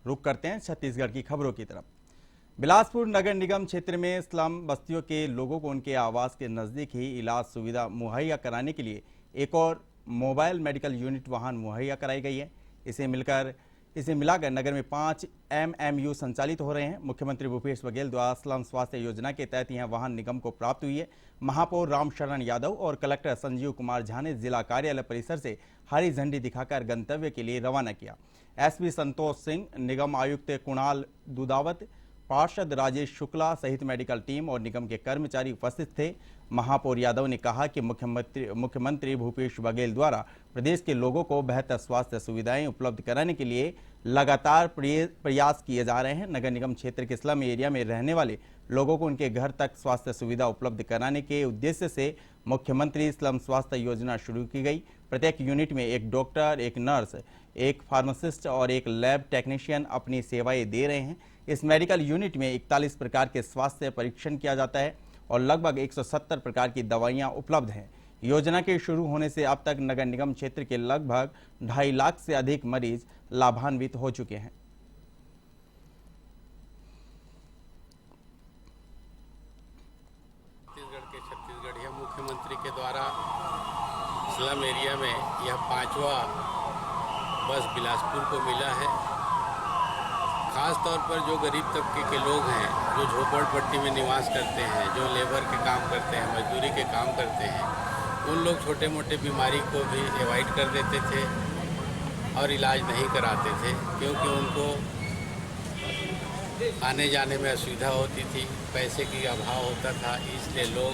रुक करते हैं छत्तीसगढ़ की खबरों की तरफ। बिलासपुर नगर निगम क्षेत्र में स्लम बस्तियों के लोगों को उनके आवास के नजदीक ही इलाज सुविधा मुहैया कराने के लिए एक और मोबाइल मेडिकल यूनिट वाहन मुहैया कराई गई है। इसे मिलाकर नगर में 5 MMU संचालित हो रहे हैं। मुख्यमंत्री भूपेश बघेल द्वारा स्लम स्वास्थ्य योजना के तहत यह वाहन निगम को प्राप्त हुई है। महापौर रामशरण यादव और कलेक्टर संजीव कुमार झा ने जिला कार्यालय परिसर से हरी झंडी दिखाकर गंतव्य के लिए रवाना किया। SP संतोष सिंह, निगम आयुक्त कुणाल दुदावत, पार्षद राजेश शुक्ला सहित मेडिकल टीम और निगम के कर्मचारी उपस्थित थे। महापौर यादव ने कहा कि मुख्यमंत्री भूपेश बघेल द्वारा प्रदेश के लोगों को बेहतर स्वास्थ्य सुविधाएं उपलब्ध कराने के लिए लगातार प्रयास किए जा रहे हैं। नगर निगम क्षेत्र के स्लम एरिया में रहने वाले लोगों को उनके घर तक स्वास्थ्य सुविधा उपलब्ध कराने के उद्देश्य से मुख्यमंत्री स्लम स्वास्थ्य योजना शुरू की गई। प्रत्येक यूनिट में एक डॉक्टर, एक नर्स, एक फार्मासिस्ट और एक लैब टेक्नीशियन अपनी सेवाएं दे रहे हैं। इस मेडिकल यूनिट में 41 प्रकार के स्वास्थ्य परीक्षण किया जाता है और लगभग 170 प्रकार की दवाइयां उपलब्ध हैं। योजना के शुरू होने से अब तक नगर निगम क्षेत्र के लगभग 2.5 लाख से अधिक मरीज लाभान्वित हो चुके हैं। छत्तीसगढ़ मुख्यमंत्री के द्वारा स्लम एरिया में यह 5वां बस बिलासपुर को मिला है। खास तौर पर जो गरीब तबके के लोग हैं, जो झोपड़पट्टी में निवास करते हैं, जो लेबर के काम करते हैं, मजदूरी के काम करते हैं, उन लोग छोटे मोटे बीमारी को भी अवॉइड कर देते थे और इलाज नहीं कराते थे, क्योंकि उनको आने जाने में असुविधा होती थी, पैसे की अभाव होता था। इसलिए लोग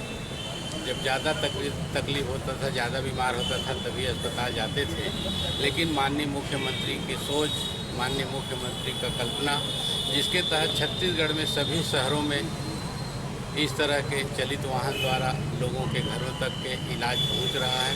जब ज़्यादा तकलीफ होता था, ज़्यादा बीमार होता था, तभी अस्पताल जाते थे। लेकिन माननीय मुख्यमंत्री की सोच, माननीय मुख्यमंत्री का कल्पना, जिसके तहत छत्तीसगढ़ में सभी शहरों में इस तरह के चलित वाहन द्वारा लोगों के घरों तक के इलाज पहुंच रहा है।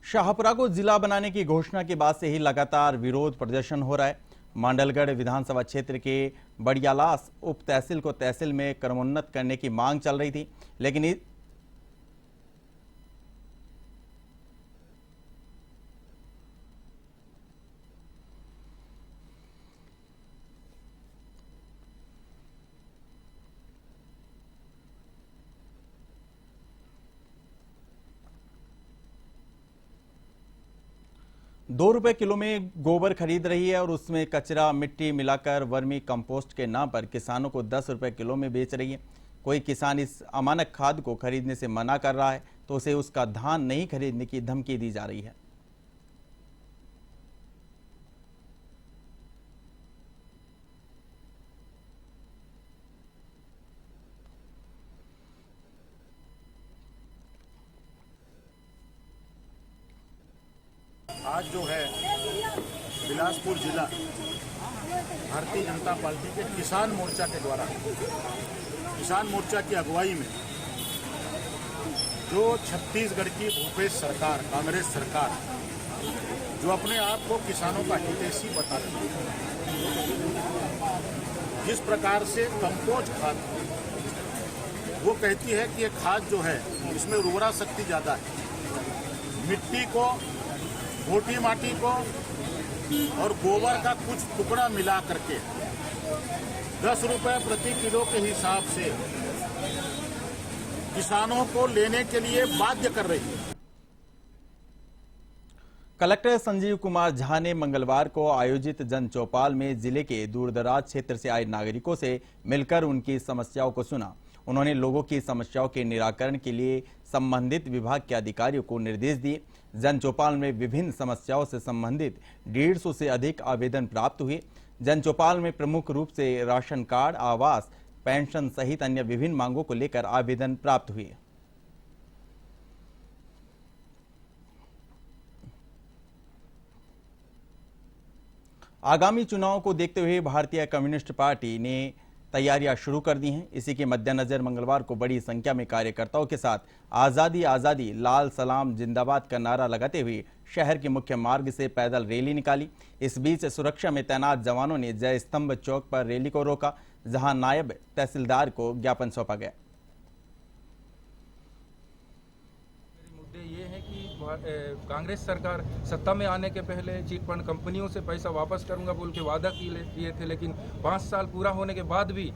शाहपुरा को जिला बनाने की घोषणा के बाद से ही लगातार विरोध प्रदर्शन हो रहा है। मांडलगढ़ विधानसभा क्षेत्र के बड़ियालास उप तहसील को तहसील में क्रमोन्नत करने की मांग चल रही थी, लेकिन 2 रुपए किलो में गोबर खरीद रही है और उसमें कचरा मिट्टी मिलाकर वर्मी कंपोस्ट के नाम पर किसानों को 10 रुपए किलो में बेच रही है। कोई किसान इस अमानक खाद को खरीदने से मना कर रहा है तो उसे उसका धान नहीं खरीदने की धमकी दी जा रही है। आज जो है बिलासपुर जिला भारतीय जनता पार्टी के किसान मोर्चा के द्वारा, किसान मोर्चा की अगुवाई में जो छत्तीसगढ़ की भूपेश सरकार, कांग्रेस सरकार, जो अपने आप को किसानों का हितैषी बता रही है, जिस प्रकार से कंपोस्ट खाद, वो कहती है कि ये खाद जो है इसमें उर्वरा शक्ति ज़्यादा है, मिट्टी को, मोटी माटी को और गोबर का कुछ टुकड़ा मिला करके 10 रुपए प्रति किलो के हिसाब से किसानों को लेने के लिए बाध्य कर रही है। कलेक्टर संजीव कुमार झा ने मंगलवार को आयोजित जन चौपाल में जिले के दूरदराज क्षेत्र से आए नागरिकों से मिलकर उनकी समस्याओं को सुना। उन्होंने लोगों की समस्याओं के निराकरण के लिए संबंधित विभाग के अधिकारियों को निर्देश दिए। जन चौपाल में विभिन्न समस्याओं से संबंधित 150 से अधिक आवेदन प्राप्त हुए। जन चौपाल में प्रमुख रूप से राशन कार्ड, आवास, पेंशन सहित अन्य विभिन्न मांगों को लेकर आवेदन प्राप्त हुए। आगामी चुनाव को देखते हुए भारतीय कम्युनिस्ट पार्टी ने तैयारियां शुरू कर दी हैं। इसी के मद्देनजर मंगलवार को बड़ी संख्या में कार्यकर्ताओं के साथ आज़ादी आज़ादी लाल सलाम जिंदाबाद का नारा लगाते हुए शहर के मुख्य मार्ग से पैदल रैली निकाली। इस बीच सुरक्षा में तैनात जवानों ने जय स्तंभ चौक पर रैली को रोका, जहां नायब तहसीलदार को ज्ञापन सौंपा गया। मुद्दे ये हैं कि कांग्रेस सरकार सत्ता में आने के पहले चिट फंड कंपनियों से पैसा वापस करूंगा बोल के वादा किए थे, लेकिन 5 साल पूरा होने के बाद भी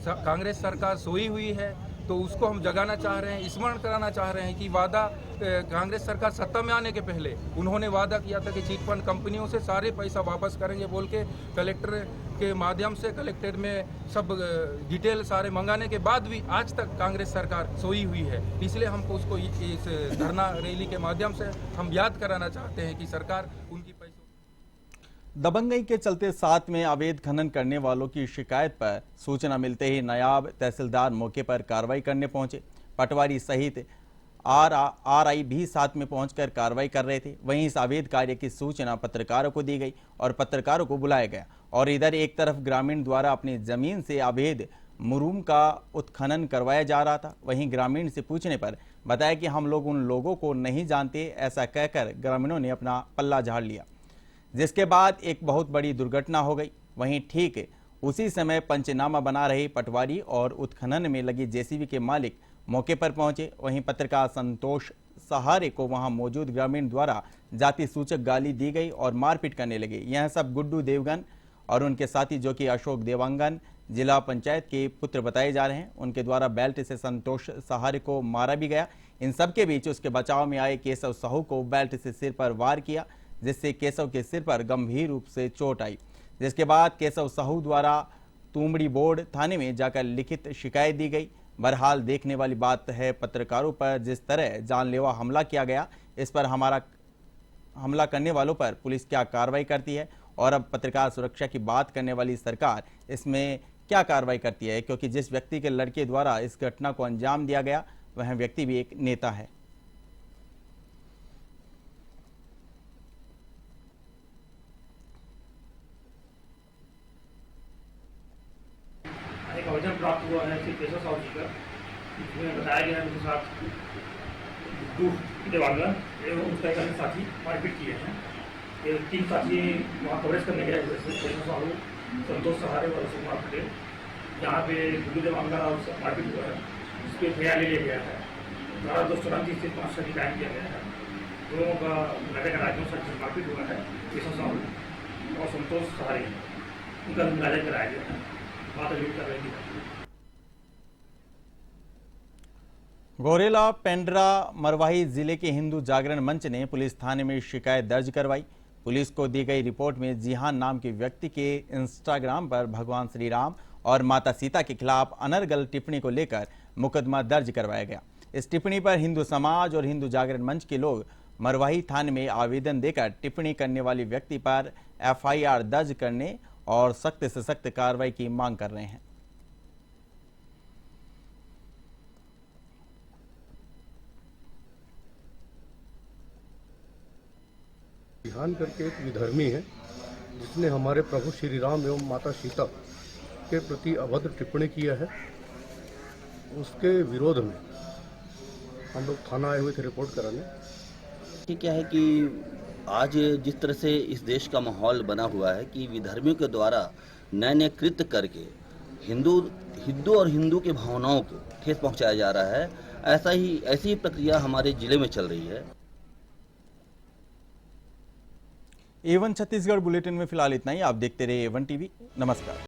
कांग्रेस सरकार सोई हुई है। तो उसको हम जगाना चाह रहे हैं, स्मरण कराना चाह रहे हैं कि वादा कांग्रेस सरकार सत्ता में आने के पहले उन्होंने वादा किया था कि चिट फंड कंपनियों से सारे पैसा वापस करेंगे बोल के कलेक्टर के माध्यम से कलेक्टर में सब डिटेल सारे मंगाने के बाद भी आज तक कांग्रेस सरकार सोई हुई है। इसलिए हमको उसको इस धरना रैली के माध्यम से हम याद कराना चाहते हैं कि सरकार उनकी पैसों दबंगई के चलते साथ में अवैध खनन करने वालों की शिकायत पर सूचना मिलते ही नायब तहसीलदार मौके पर कार्रवाई करने पहुंचे। पटवारी सहित आरआई भी साथ में पहुंचकर कार्रवाई कर रहे थे। वहीं इस अवैध कार्य की सूचना पत्रकारों को दी गई और पत्रकारों को बुलाया गया और इधर एक तरफ ग्रामीण द्वारा अपनी जमीन से अवैध मुरूम का उत्खनन करवाया जा रहा था, वहीं ग्रामीण से पूछने पर बताया कि हम लोग उन लोगों को नहीं जानते। ऐसा कहकर ग्रामीणों ने अपना पल्ला झाड़ लिया, जिसके बाद एक बहुत बड़ी दुर्घटना हो गई। वहीं ठीक उसी समय पंचनामा बना रहे पटवारी और उत्खनन में लगी जेसीबी के मालिक मौके पर पहुंचे। वहीं पत्रकार संतोष सहारे को वहां मौजूद ग्रामीण द्वारा जाति सूचक गाली दी गई और मारपीट करने लगे। यह सब गुड्डू देवगन और उनके साथी जो कि अशोक देवांगन जिला पंचायत के पुत्र बताए जा रहे हैं, उनके द्वारा बेल्ट से संतोष सहारे को मारा भी गया। इन सबके बीच उसके बचाव में आए केशव साहू को बेल्ट से सिर पर वार किया, जिससे केशव के सिर पर गंभीर रूप से चोट आई, जिसके बाद केशव साहू द्वारा तुमड़ी बोर्ड थाने में जाकर लिखित शिकायत दी गई। बहरहाल देखने वाली बात है पत्रकारों पर जिस तरह जानलेवा हमला किया गया, इस पर हमारा हमला करने वालों पर पुलिस क्या कार्रवाई करती है और अब पत्रकार सुरक्षा की बात करने वाली सरकार इसमें क्या कार्रवाई करती है, क्योंकि जिस व्यक्ति के लड़के द्वारा इस घटना को अंजाम दिया गया वह व्यक्ति भी एक नेता है। एक आवेदन प्राप्त हुआ है श्री केशव साहू जी का, जिसमें बताया गया है उनके साथ गुड्डू देवांगन एवं उसका एक अन्य साथी मारपीट किए हैं। ये 3 साथी वहाँ कवरेज करने गए हुए थे, केशव साहू, संतोष सहारे और अशोक कुमार पटेल। यहाँ पे गुड्डू देवांगन और मारपीट हुआ है, इस पर FIR ले लिया गया है। धारा 234 से 5 सदी कायम किया गया है। दोनों का नगर राज्यों से मारपीट हुआ है। केशव साहू और संतोष सहारे उनका मुआवजा कराया गया है। गौरेला पेंड्रा मरवाही जिले के हिंदू जागरण मंच ने पुलिस थाने में शिकायत दर्ज करवाई। पुलिस को दी गई रिपोर्ट में जिहान नाम के व्यक्ति के इंस्टाग्राम पर भगवान श्री राम और माता सीता के खिलाफ अनर्गल टिप्पणी को लेकर मुकदमा दर्ज करवाया गया। इस टिप्पणी पर हिंदू समाज और हिंदू जागरण मंच के लोग मरवाही थाने में आवेदन देकर टिप्पणी करने वाले व्यक्ति पर FIR दर्ज करने और सख्त से सख्त कार्रवाई की मांग कर रहे हैं। बिहान करके एक विधर्मी है जिसने हमारे प्रभु श्री राम एवं माता सीता के प्रति अभद्र टिप्पणी किया है। उसके विरोध में हम लोग थाना आए हुए थे रिपोर्ट कराने। क्या है कि आज जिस तरह से इस देश का माहौल बना हुआ है कि विधर्मियों के द्वारा नए नए कृत्य करके हिंदू और हिंदू के भावनाओं को ठेस पहुंचाया जा रहा है, ऐसी ही प्रक्रिया हमारे जिले में चल रही है। A1 छत्तीसगढ़ बुलेटिन में फिलहाल इतना ही। आप देखते रहिए A1 TV। नमस्कार।